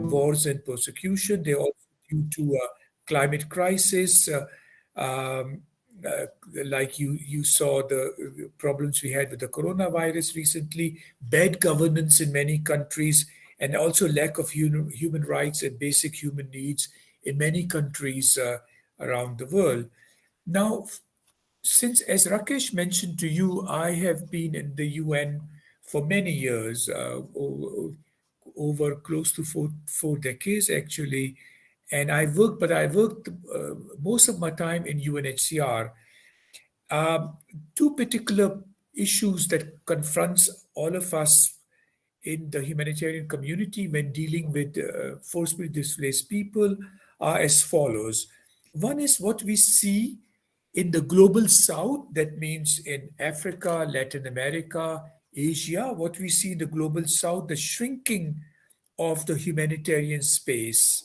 Wars and persecution. They're also due to climate crisis, um, uh, like you saw the problems we had with the coronavirus recently, bad governance in many countries, and also lack of human rights and basic human needs in many countries around the world. Now, since, as Rakesh mentioned to you, I have been in the UN for many years, over close to four decades actually, and I worked most of my time in UNHCR. Two particular issues that confronts all of us in the humanitarian community when dealing with forcibly displaced people are as follows. One is what we see in the global south, that means in Africa, Latin America, Asia, what we see in the global south, the shrinking of the humanitarian space.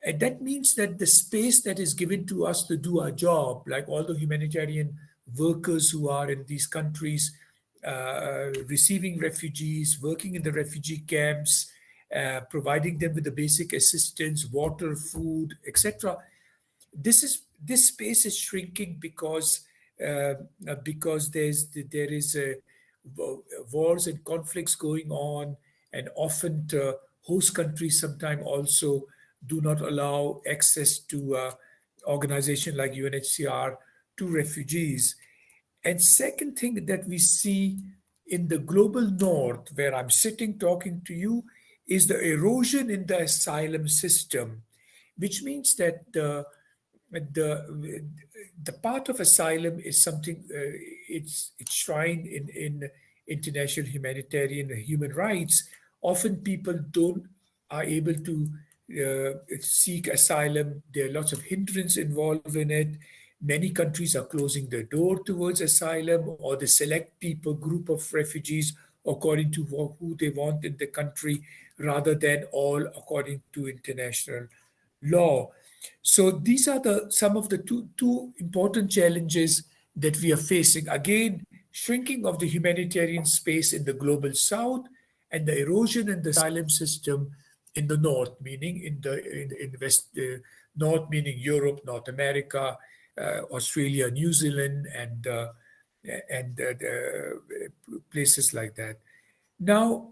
And that means that the space that is given to us to do our job, like all the humanitarian workers who are in these countries, receiving refugees, working in the refugee camps, providing them with the basic assistance, water, food, etc. This space is shrinking because there is wars and conflicts going on, and often host countries sometimes also do not allow access to organization like UNHCR to refugees. And second thing that we see in the global north, where I'm sitting talking to you, is the erosion in the asylum system, which means that the the part of asylum is something it's shrined in international humanitarian human rights. Often people don't are able to seek asylum. There are lots of hindrance involved in it. Many countries are closing their door towards asylum, or they select people, group of refugees, according to who they want in the country, rather than all according to international law. So these are the some of the two important challenges that we are facing. Again, shrinking of the humanitarian space in the global south, and the erosion in the asylum system in the north, meaning in the west, north meaning Europe, North America, Australia, New Zealand, and places like that. Now,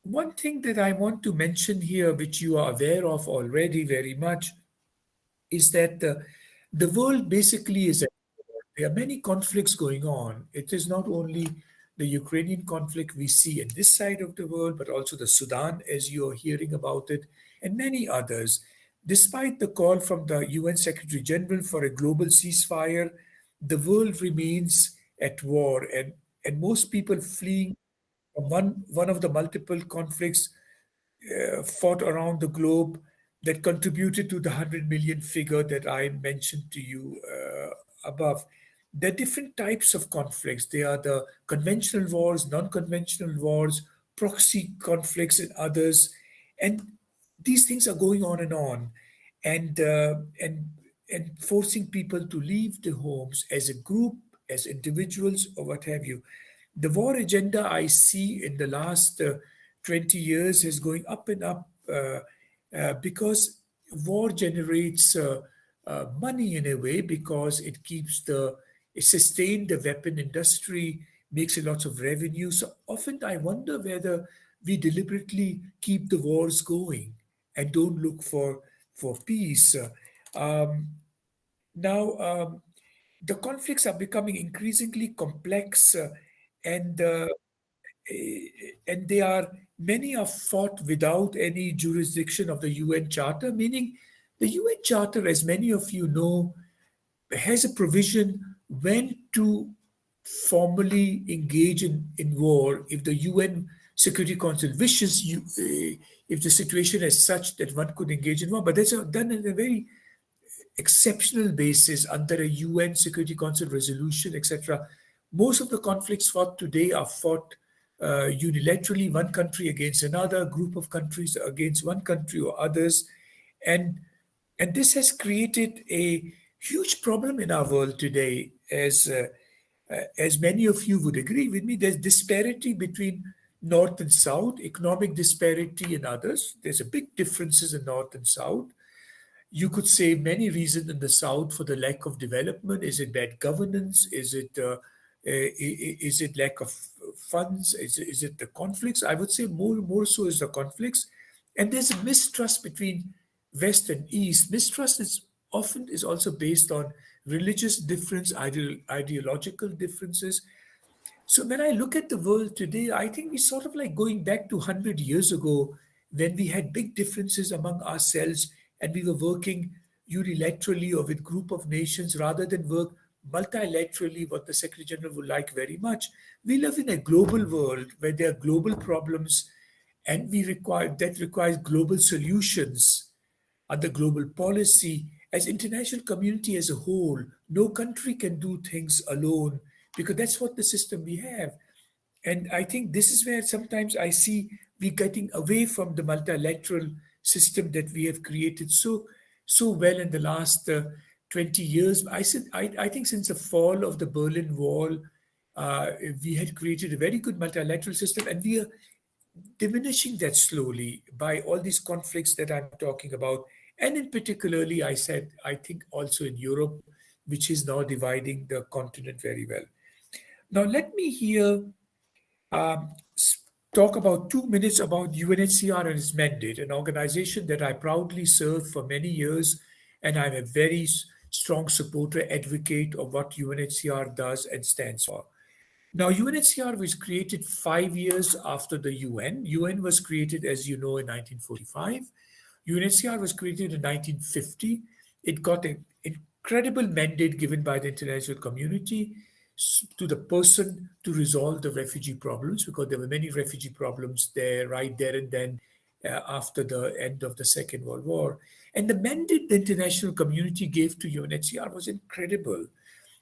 one thing that I want to mention here, which you are aware of already very much, is that the world basically is at war. There are many conflicts going on. It is not only the Ukrainian conflict we see in this side of the world, but also the Sudan, as you are hearing about it, and many others. Despite the call from the UN Secretary General for a global ceasefire, the world remains at war, and most people fleeing from one of the multiple conflicts fought around the globe that contributed to the 100 million figure that I mentioned to you above. There are different types of conflicts. There are the conventional wars, non-conventional wars, proxy conflicts, and others. And these things are going on, and uh, and and forcing people to leave their homes as a group, as individuals, or what have you. The war agenda I see in the last 20 years is going up and up, because war generates money in a way, because it sustains the weapon industry, makes a lot of revenue. So often I wonder whether we deliberately keep the wars going and don't look for peace. Um, Now, the conflicts are becoming increasingly complex, and uh, and they are many are fought without any jurisdiction of the UN Charter, meaning the UN Charter, as many of you know, has a provision when to formally engage in war if the UN Security Council wishes you, if the situation is such that one could engage in war. But that's done in a very exceptional basis under a UN Security Council resolution, etc. Most of the conflicts fought today are fought unilaterally, one country against another, group of countries against one country or others, and this has created a huge problem in our world today, as as many of you would agree with me, there's disparity between North and South, economic disparity and others. There's a big differences in North and South. You could say many reasons in the South for the lack of development. Is it bad governance? Is it lack of funds? Is it the conflicts? I would say more so is the conflicts. And there's a mistrust between West and East. Mistrust is often is also based on religious difference, ideological differences. So when I look at the world today, I think we're sort of like going back to 100 years ago when we had big differences among ourselves and we were working unilaterally or with group of nations rather than work multilaterally, what the Secretary General would like very much. We live in a global world where there are global problems and we require that requires global solutions under global policy. As international community as a whole, no country can do things alone because that's what the system we have. And I think this is where sometimes I see we getting away from the multilateral system that we have created so well in the last 20 years. I think since the fall of the Berlin Wall, uh, we had created a very good multilateral system, and we are diminishing that slowly by all these conflicts that I'm talking about. And in particularly, I said, I think also in Europe, which is now dividing the continent very well. Now, let me here um, s- talk about 2 minutes about UNHCR and its mandate, an organization that I proudly served for many years, and I'm a very strong supporter, advocate of what UNHCR does and stands for. Now, UNHCR was created 5 years after the UN. UN was created, as you know, in 1945. UNHCR was created in 1950. It got an incredible mandate given by the international community to the person to resolve the refugee problems because there were many refugee problems there right there and then after the end of the Second World War. And the mandate the international community gave to UNHCR was incredible.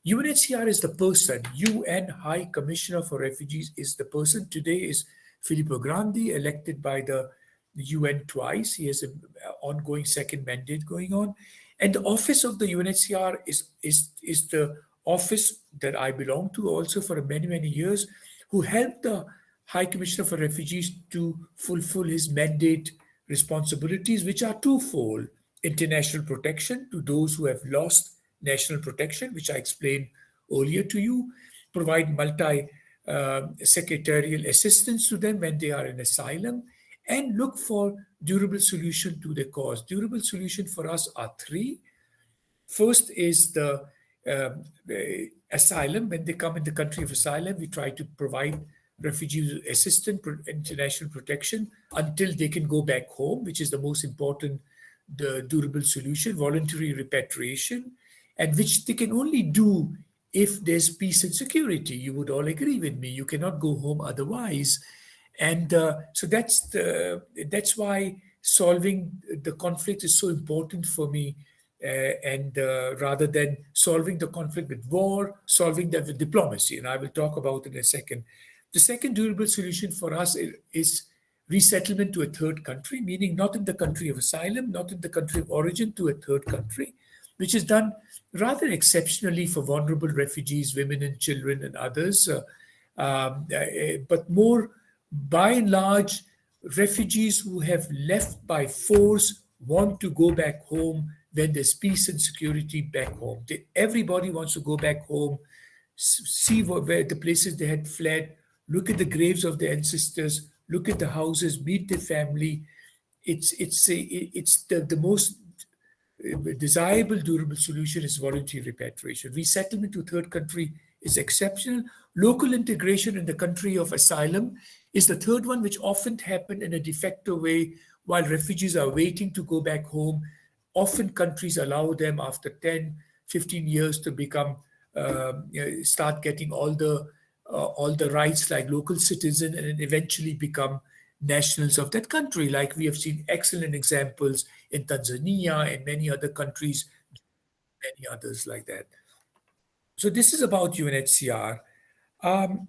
UNHCR is the person, UN High Commissioner for Refugees is the person. Today is Filippo Grandi, elected by the UN twice. He has an ongoing second mandate going on. And the office of the UNHCR is the office that I belong to also for many, many years, who helped the High Commissioner for Refugees to fulfill his mandate responsibilities, which are twofold: international protection to those who have lost national protection, which I explained earlier to you, provide multi secretarial assistance to them when they are in asylum, and look for durable solution to the cause. Durable solution for us are three. First is the asylum. When they come in the country of asylum, we try to provide refugees assistance, international protection until they can go back home, which is the most important, the durable solution, voluntary repatriation, and which they can only do if there's peace and security. You would all agree with me. You cannot go home otherwise. And so that's why solving the conflict is so important for me. And rather than solving the conflict with war, solving that with diplomacy, and I will talk about in a second. The second durable solution for us is resettlement to a third country, meaning not in the country of asylum, not in the country of origin, to a third country, which is done rather exceptionally for vulnerable refugees, women and children and others. But more by and large, refugees who have left by force want to go back home when there's peace and security back home. Everybody wants to go back home, see where the places they had fled, look at the graves of their ancestors, look at the houses, meet their family. It's the most desirable durable solution is voluntary repatriation. Resettlement to third country is exceptional. Local integration in the country of asylum is the third one, which often happen in a de facto way while refugees are waiting to go back home. Often countries allow them after 10, 15 years to become, start getting all the rights like local citizen and then eventually become nationals of that country. Like we have seen excellent examples in Tanzania and many other countries, many others like that. So this is about UNHCR. Um,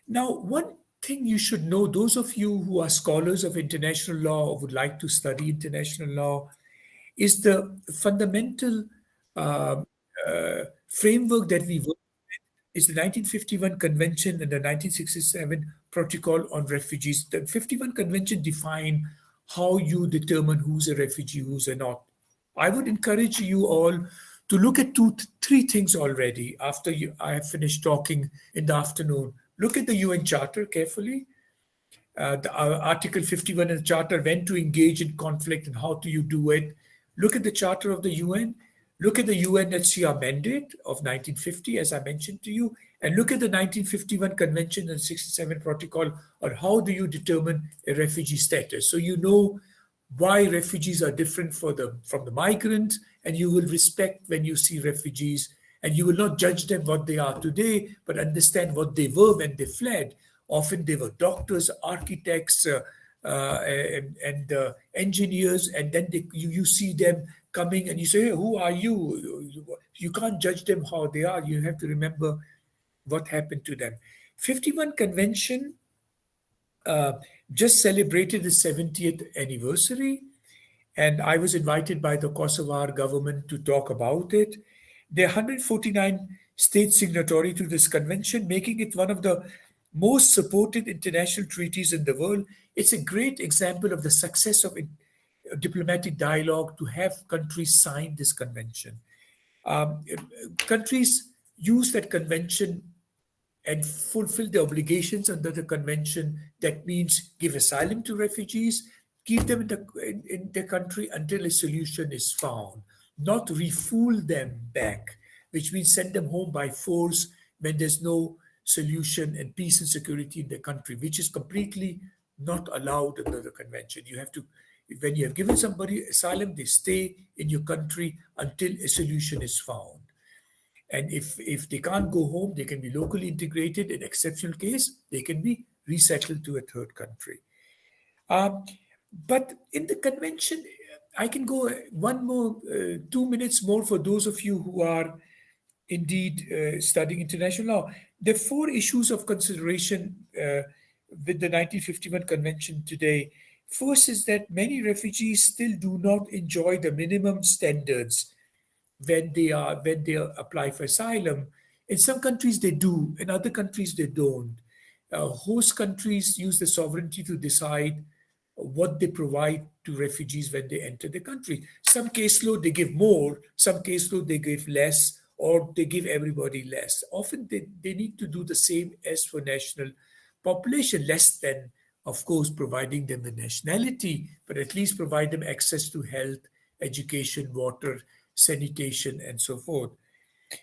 Now, one thing you should know, those of you who are scholars of international law or would like to study international law, is the fundamental um, framework that we work. is the 1951 Convention and the 1967 Protocol on Refugees. The 51 Convention define how you determine who's a refugee, who's a not. I would encourage you all to look at three things already after I have finished talking in the afternoon. Look at the UN Charter carefully, Article 51 in the Charter, when to engage in conflict and how do you do it. Look at the Charter of the UN. Look at the UNHCR mandate of 1950, as I mentioned to you, and look at the 1951 Convention and 67 Protocol on how do you determine a refugee status. So you know why refugees are different from the migrants, and you will respect when you see refugees, and you will not judge them what they are today, but understand what they were when they fled. Often they were doctors, architects, and engineers, and then you see them coming and you say, hey, who are you? You can't judge them how they are. You have to remember what happened to them. 51 Convention uh, just celebrated its 70th anniversary, and I was invited by the Kosovar government to talk about it. There are 149 states signatory to this convention, making it one of the most supported international treaties in the world. It's a great example of the success of diplomatic dialogue to have countries sign this convention. Countries use that convention and fulfill the obligations under the convention. That means give asylum to refugees, keep them in the country until a solution is found, not refool them back, which means send them home by force when there's no solution and peace and security in the country, which is completely not allowed under the convention. You have to, when you have given somebody asylum, they stay in your country until a solution is found. And if they can't go home, they can be locally integrated. In exceptional case, they can be resettled to a third country. Um, but in the convention, I can go one more, 2 minutes more for those of you who are indeed studying international law. There are four issues of consideration with the 1951 convention today. First is that many refugees still do not enjoy the minimum standards when they apply for asylum. In some countries they do, in other countries they don't. Host countries use the sovereignty to decide what they provide to refugees when they enter the country. Some caseload they give more, some caseload they give less, or they give everybody less. Often they need to do the same as for national population, less than, of course, providing them the nationality, but at least provide them access to health, education, water, sanitation, and so forth.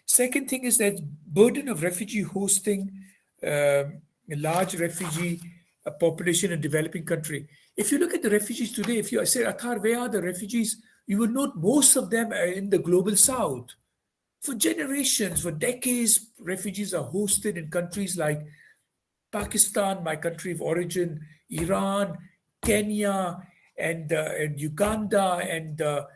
Second thing is that burden of refugee hosting a large refugee population in developing country. If you look at the refugees today, if you say, Athar, where are the refugees? You will note most of them are in the global south. For generations, for decades, refugees are hosted in countries like Pakistan, my country of origin, Iran, Kenya, and Uganda,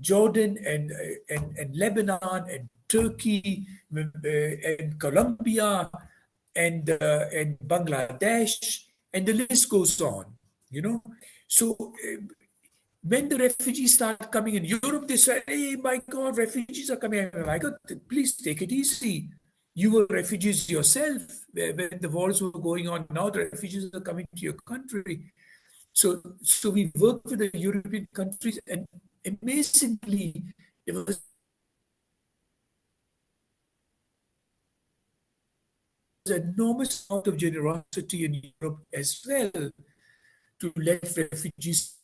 Jordan, and Lebanon, and Turkey, and Colombia, and Bangladesh, and the list goes on. You know, so when the refugees start coming in Europe, they say, "Hey, my God, refugees are coming!" My God, please take it easy. You were refugees yourself when the wars were going on. Now the refugees are coming to your country. So we work with the European countries, and amazingly, there was enormous amount of generosity in Europe as well to let refugees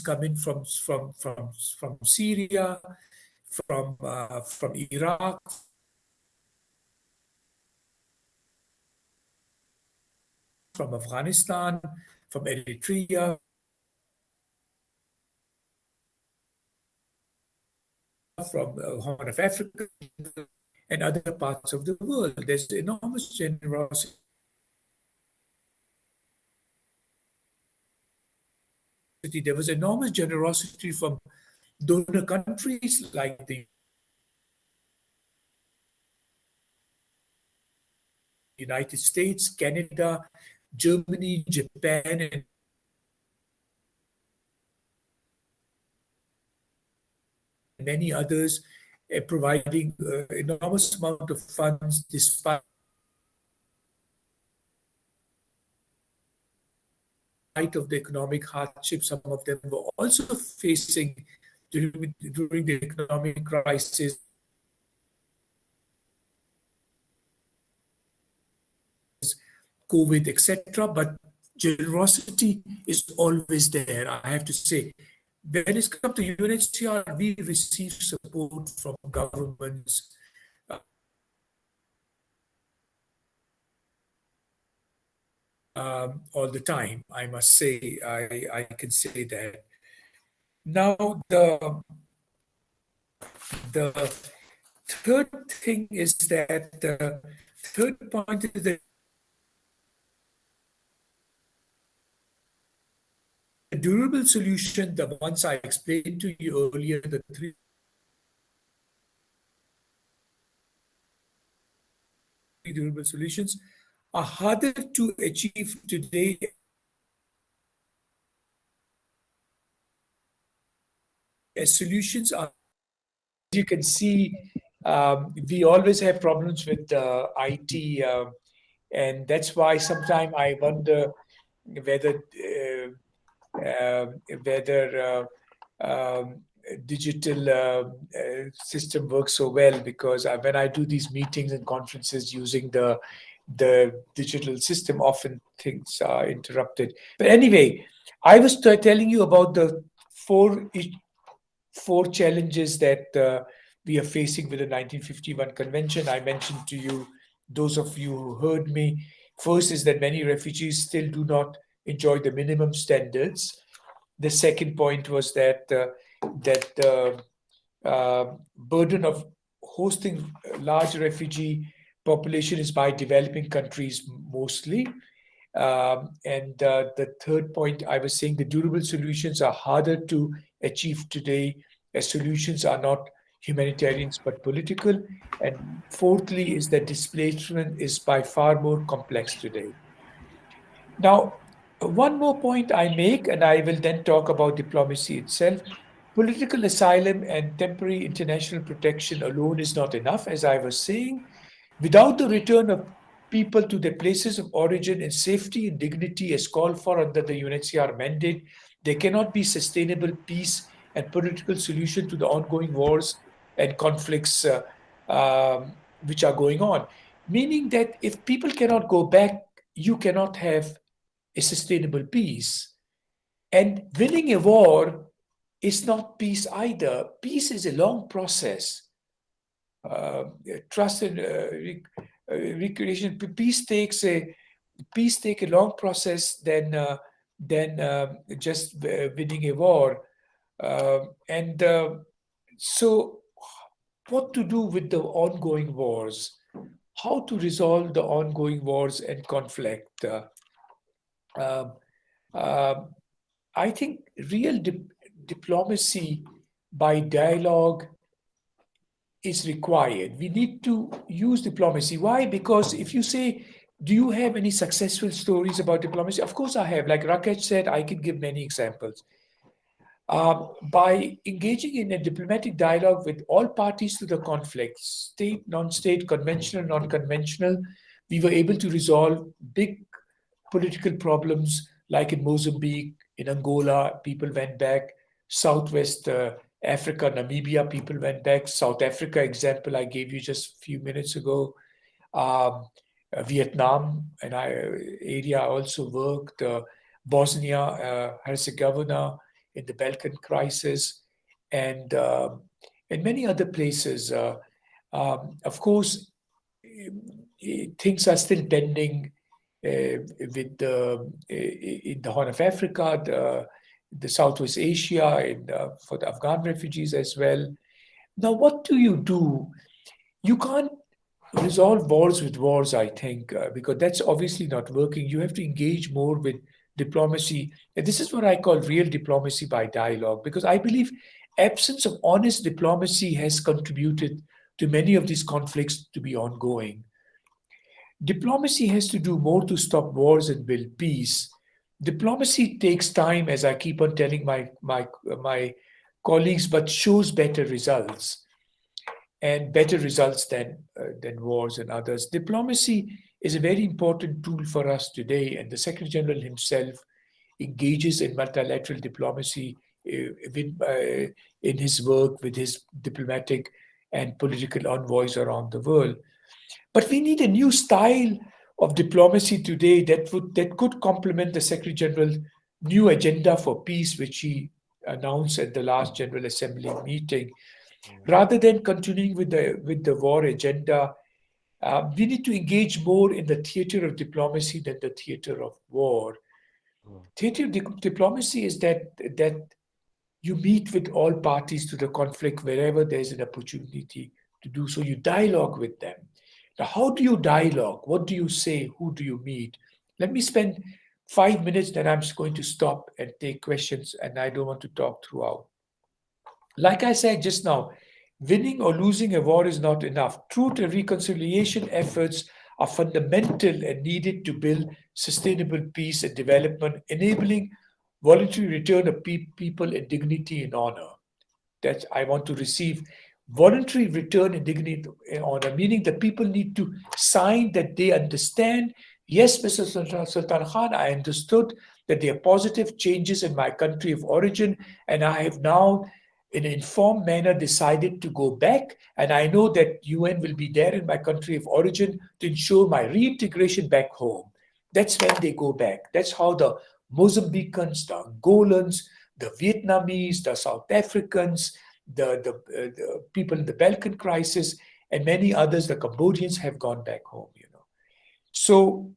come in from Syria, from Iraq, from Afghanistan, from Eritrea, from Horn of Africa, and other parts of the world. There's enormous generosity. There was enormous generosity from donor countries like the United States, Canada, Germany, Japan, and many others, providing enormous amount of funds despite of the economic hardship some of them were also facing during the economic crisis, COVID, etc. But generosity is always there, I have to say. When it comes to UNHCR, we receive support from governments all the time. I must say, I can say that. Now, the third thing is that the third point is that the durable solution, the ones I explained to you earlier, the three durable solutions are harder to achieve today. As solutions are, you can see, we always have problems with IT, and that's why sometimes I wonder whether whether digital system works so well, because when I do these meetings and conferences using the digital system, often things are interrupted. But anyway, I was telling you about the four challenges that we are facing with the 1951 convention. I mentioned to you, those of you who heard me. First is that many refugees still do not enjoy the minimum standards. The second point was that the burden of hosting a large refugee population is by developing countries mostly. And the third point, I was saying the durable solutions are harder to achieve today, as solutions are not humanitarians but political. And fourthly is that displacement is by far more complex today. Now, one more point I make, and I will then talk about diplomacy itself. Political asylum and temporary international protection alone is not enough, as I was saying. Without the return of people to their places of origin in safety and dignity as called for under the UNHCR mandate, there cannot be sustainable peace and political solution to the ongoing wars and conflicts which are going on. Meaning that if people cannot go back, you cannot have a sustainable peace. And winning a war is not peace either. Peace is a long process. Trust and recreation. Peace takes a long process than just winning a war. And so, what to do with the ongoing wars? How to resolve the ongoing wars and conflict? Um, um, I think real diplomacy by dialogue is required. We need to use diplomacy. Why? Because if you say, do you have any successful stories about diplomacy? Of course I have. Like Rakesh said, I can give many examples. By engaging in a diplomatic dialogue with all parties to the conflict, state, non-state, conventional, non-conventional, we were able to resolve big political problems like in Mozambique, in Angola, people went back. Southwest Africa, Namibia, people went back. South Africa example I gave you just a few minutes ago. Vietnam and area also worked. Bosnia, Herzegovina in the Balkan crisis, and many other places. Of course, things are still pending with in the Horn of Africa, the Southwest Asia, and for the Afghan refugees as well. Now, what do? You can't resolve wars with wars, I think, because that's obviously not working. You have to engage more with diplomacy. And this is what I call real diplomacy by dialogue, because I believe absence of honest diplomacy has contributed to many of these conflicts to be ongoing. Diplomacy has to do more to stop wars and build peace. Diplomacy takes time, as I keep on telling my colleagues, but shows better results, and better results than wars and others. Diplomacy is a very important tool for us today, and the Secretary General himself engages in multilateral diplomacy in his work with his diplomatic and political envoys around the world. But we need a new style of diplomacy today that could complement the Secretary General's new agenda for peace, which he announced at the last General Assembly meeting. mm, Rather than continuing with the war agenda, we need to engage more in the theater of diplomacy than the theater of war. mm, Theater diplomacy is that you meet with all parties to the conflict wherever there's an opportunity to do so. You dialogue with them. Now, how do you dialogue? What do you say? Who do you meet? Let me spend 5 minutes, then I'm just going to stop and take questions, and I don't want to talk throughout. Like I said just now, winning or losing a war is not enough. Truth and reconciliation efforts are fundamental and needed to build sustainable peace and development, enabling voluntary return of people in dignity and honor. That I want to receive voluntary return in dignity and honor, meaning that people need to sign that they understand. Yes, Mr. Sultan Khan, I understood that there are positive changes in my country of origin, and I have now, in an informed manner, decided to go back. And I know that UN will be there in my country of origin to ensure my reintegration back home. That's when they go back. That's how the Mozambicans, the Angolans, the Vietnamese, the South Africans, the people in the Balkan crisis, and many others, the Cambodians, have gone back home. So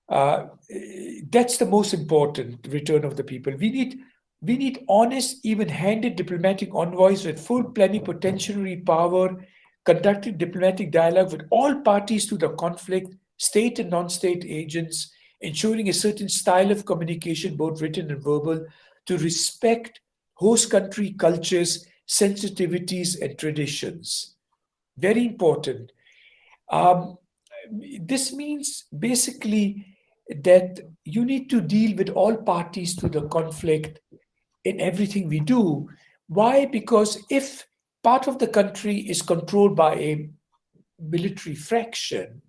uh, that's the most important return of the people. We need honest, even-handed diplomatic envoys with full plenipotentiary power, conducting diplomatic dialogue with all parties to the conflict, state and non-state agents, ensuring a certain style of communication, both written and verbal, to respect host country cultures, sensitivities, and traditions. Very important. Um, this means basically that you need to deal with all parties to the conflict in everything we do. Why? Because if part of the country is controlled by a military fraction,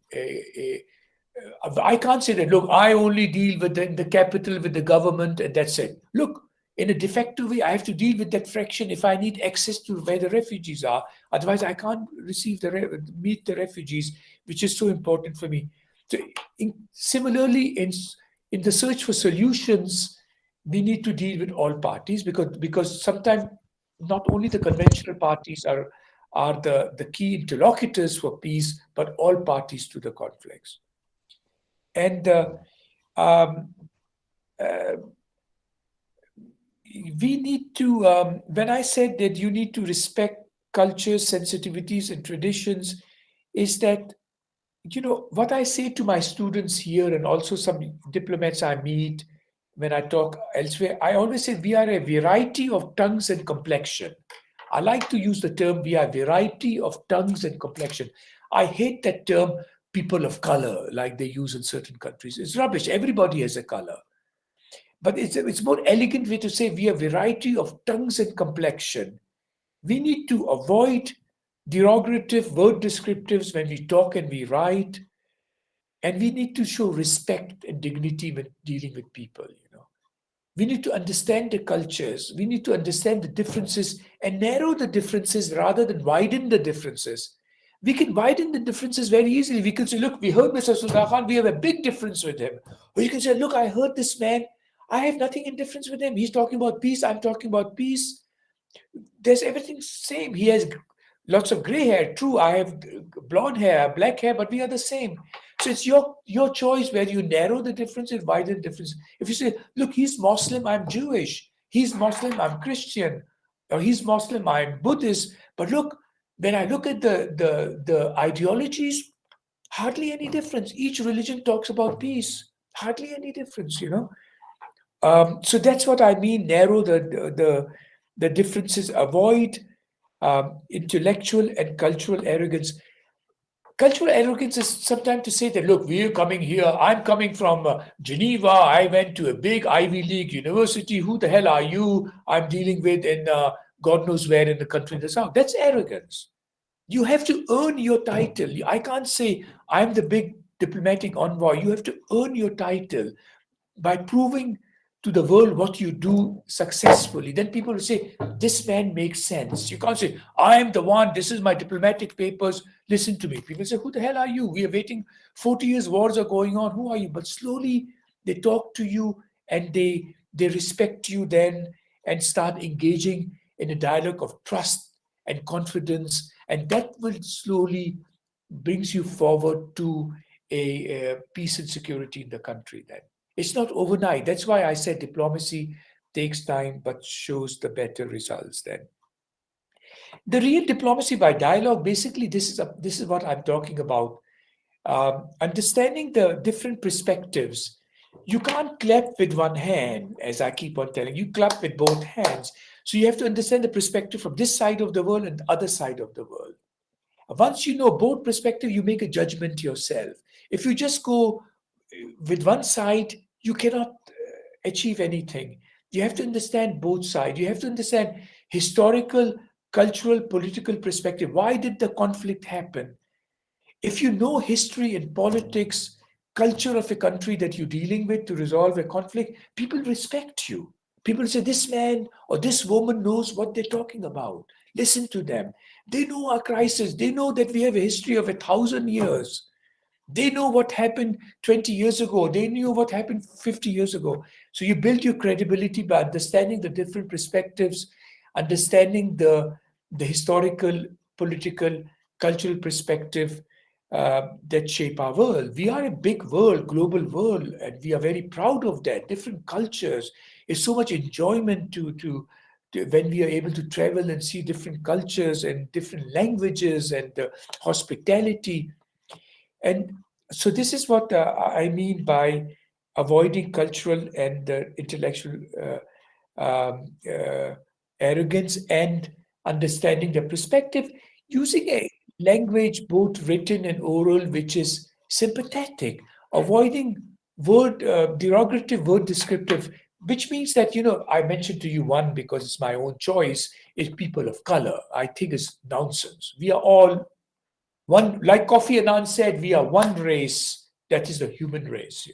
I can't say that, look, I only deal with the capital, with the government, and that's it. Look, in a de facto way, I have to deal with that fraction if I need access to where the refugees are. Otherwise, I can't meet the refugees, which is so important for me. So, similarly, in the search for solutions, we need to deal with all parties because sometimes not only the conventional parties are the key interlocutors for peace, but all parties to the conflicts. And um, uh, we need to, when I said that you need to respect cultures, sensitivities, and traditions, is that, what I say to my students here and also some diplomats I meet when I talk elsewhere, I always say we are a variety of tongues and complexion. I like to use the term we are a variety of tongues and complexion. I hate that term people of color like they use in certain countries. It's rubbish. Everybody has a color. But it's more elegant way to say we have variety of tongues and complexion. We need to avoid derogative word descriptives when we talk and we write, and we need to show respect and dignity when dealing with people. We need to understand the cultures. We need to understand the differences and narrow the differences rather than widen the differences. We can widen the differences very easily. We can say, look, we heard Mr. Sultan Khan, we have a big difference with him. Or you can say, look, I heard this man, I have nothing in difference with him. He's talking about peace, I'm talking about peace. There's everything same. He has lots of gray hair. True, I have blonde hair, black hair, but we are the same. So it's your choice whether you narrow the difference and widen the difference. If you say, look, he's Muslim, I'm Jewish. He's Muslim, I'm Christian. Or he's Muslim, I'm Buddhist. But look, when I look at the ideologies, hardly any difference. Each religion talks about peace. Hardly any difference. So that's what I mean. Narrow the differences. Avoid intellectual and cultural arrogance. Cultural arrogance is sometimes to say that, look, we're coming here. I'm coming from Geneva. I went to a big Ivy League university. Who the hell are you? I'm dealing with in God knows where in the country in the south. That's arrogance. You have to earn your title. I can't say I'm the big diplomatic envoy. You have to earn your title by proving to the world what you do successfully. Then people will say, this man makes sense. You can't say, I am the one, this is my diplomatic papers, listen to me. People say, who the hell are you? We are waiting 40 years, wars are going on. Who are you? But slowly they talk to you and they respect you then and start engaging in a dialogue of trust and confidence. And that will slowly brings you forward to a peace and security in the country then. It's not overnight. That's why I said diplomacy takes time but shows the better results then. The real diplomacy by dialogue, basically, this is what I'm talking about. Understanding the different perspectives. You can't clap with one hand, as I keep on telling you, clap with both hands. So you have to understand the perspective from this side of the world and the other side of the world. Once you know both perspectives, you make a judgment yourself. If you just go with one side, you cannot achieve anything. You have to understand both sides. You have to understand historical, cultural, political perspective. Why did the conflict happen? If you know history and politics, culture of a country that you're dealing with to resolve a conflict, people respect you. People say, this man or this woman knows what they're talking about. Listen to them. They know our crisis. They know that we have a history of 1,000 years. They know what happened 20 years ago. They knew what happened 50 years ago. So you build your credibility by understanding the different perspectives, understanding the historical, political, cultural perspective that shape our world. We are a big world, global world, and we are very proud of that. Different cultures. It's so much enjoyment to when we are able to travel and see different cultures and different languages and hospitality. And so this is what I mean by avoiding cultural and intellectual arrogance and understanding the perspective, using a language both written and oral which is sympathetic, avoiding word derogative, word descriptive, which means that, I mentioned to you one because it's my own choice, is people of color. I think it's nonsense. We are all one, like Kofi Annan said, we are one race, that is the human race.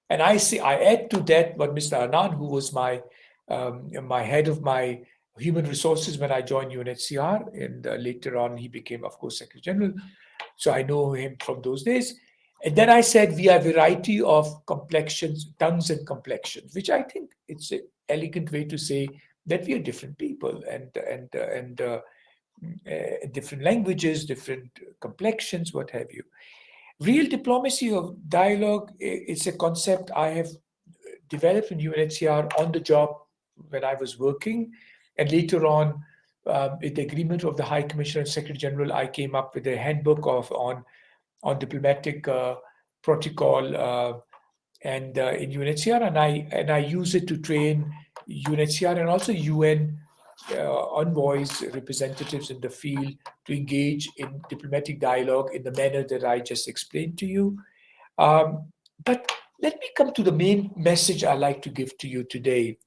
And I add to that what Mr. Annan, who was my head of my human resources when I joined UNHCR, and later on he became, of course, Secretary General. So I know him from those days. And then I said we are a variety of complexions, tongues and complexions, which I think it's an elegant way to say that we are different people and different languages, different complexions, what have you. Real diplomacy of dialogue is a concept I have developed in UNHCR on the job when I was working. And later on, with the agreement of the High Commissioner and Secretary General, I came up with a handbook on diplomatic protocol and in UNHCR, and I use it to train UNHCR and also UN envoys, representatives in the field to engage in diplomatic dialogue in the manner that I just explained to you. But let me come to the main message I like to give to you today.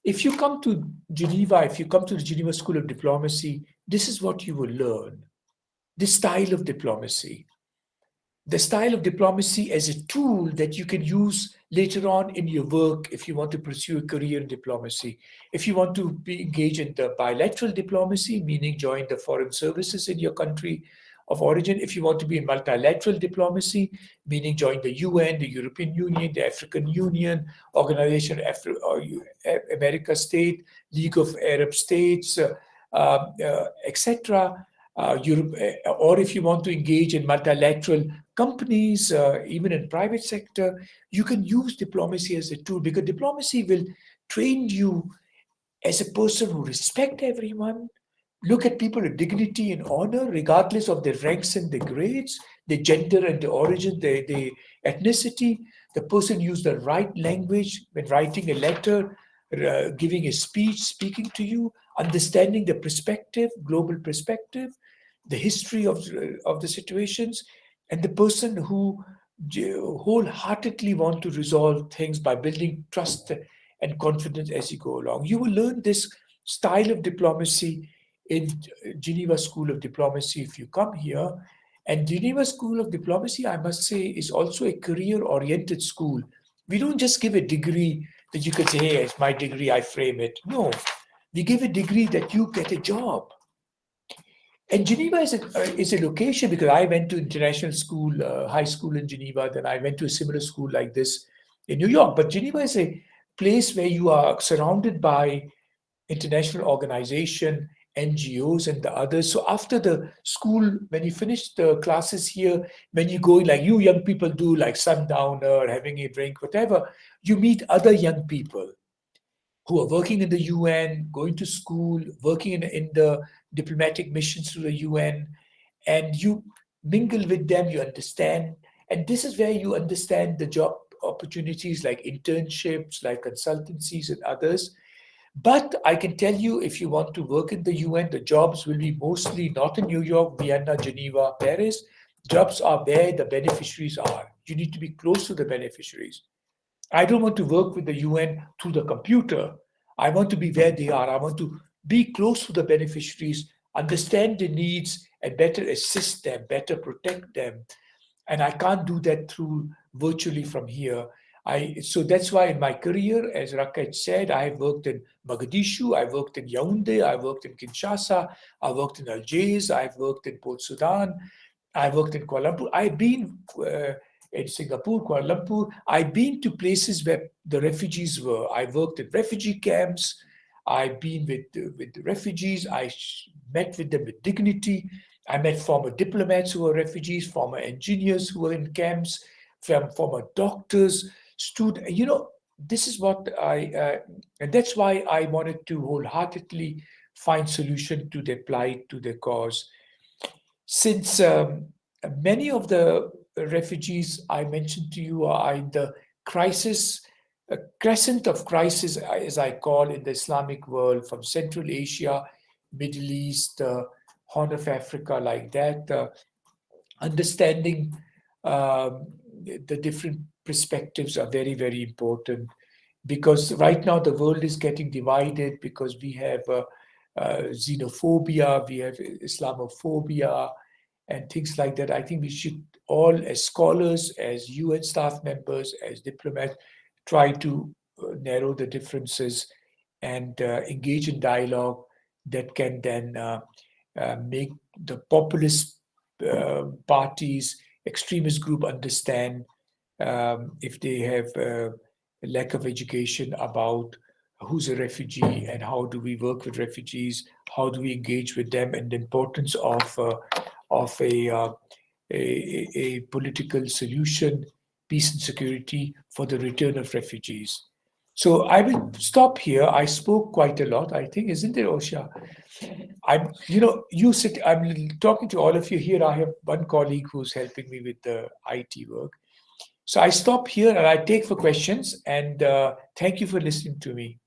If you come to Geneva, if you come to the Geneva School of Diplomacy, this is what you will learn. This style of diplomacy. The style of diplomacy as a tool that you can use later on in your work if you want to pursue a career in diplomacy. If you want to be engaged in the bilateral diplomacy, meaning join the foreign services in your country of origin. If you want to be in multilateral diplomacy, meaning join the UN, the European Union, the African Union, Organization of America State, League of Arab States, etc. Europe, or if you want to engage in multilateral companies, even in private sector, you can use diplomacy as a tool, because diplomacy will train you as a person who respect everyone, look at people with dignity and honor, regardless of their ranks and their grades, their gender and their origin, their ethnicity. The person use the right language when writing a letter, giving a speech, speaking to you, understanding the perspective, global perspective. the history of the situations, and the person who wholeheartedly want to resolve things by building trust and confidence as you go along. You will learn this style of diplomacy in Geneva School of Diplomacy if you come here. And Geneva School of Diplomacy, I must say, is also a career-oriented school. We don't just give a degree that you could say, hey, it's my degree, I frame it. No, we give a degree that you get a job. And Geneva is a location because I went to international school, high school in Geneva. Then I went to a similar school like this in New York. But Geneva is a place where you are surrounded by international organization, NGOs, and the others. So after the school, when you finish the classes here, when you go like you young people do, like sundowner, having a drink, whatever, you meet other young people who are working in the UN, going to school, working in the diplomatic missions to the UN, and you mingle with them, you understand. And this is where you understand the job opportunities like internships, like consultancies and others. But I can tell you, if you want to work in the UN, the jobs will be mostly not in New York, Vienna, Geneva, Paris. Jobs are where the beneficiaries are. You need to be close to the beneficiaries. I don't want to work with the UN through the computer. I want to be where they are. I want to be close to the beneficiaries, understand their needs, and better assist them, better protect them. And I can't do that through virtually from here. So that's why in my career, as Rakesh said, I have worked in Mogadishu, I worked in Yaoundé, I worked in Kinshasa, I worked in Algiers, I've worked in Port Sudan, I worked in Kuala Lumpur. I've been in Singapore, Kuala Lumpur. I've been to places where the refugees were. I worked in refugee camps. I've been with the refugees. Met with them with dignity. I met former diplomats who were refugees, former engineers who were in camps, former doctors, students. This is what and that's why I wanted to wholeheartedly find solution to their plight, to their cause. Since many of the refugees I mentioned to you are in the crisis, crescent of crisis, as I call in the Islamic world, from Central Asia, Middle East, Horn of Africa, like that, understanding the different perspectives are very, very important, because right now the world is getting divided because we have xenophobia, we have Islamophobia, and things like that. I think we should all, as scholars, as UN staff members, as diplomats, try to narrow the differences and engage in dialogue that can then make the populist parties, extremist group understand if they have a lack of education about who's a refugee and how do we work with refugees, how do we engage with them, and the importance of a political solution, peace and security for the return of refugees. So I will stop here. I spoke quite a lot, I think, isn't it, Osha? I'm talking to all of you here. I have one colleague who's helping me with the IT work. So I stop here and I take for questions, and thank you for listening to me.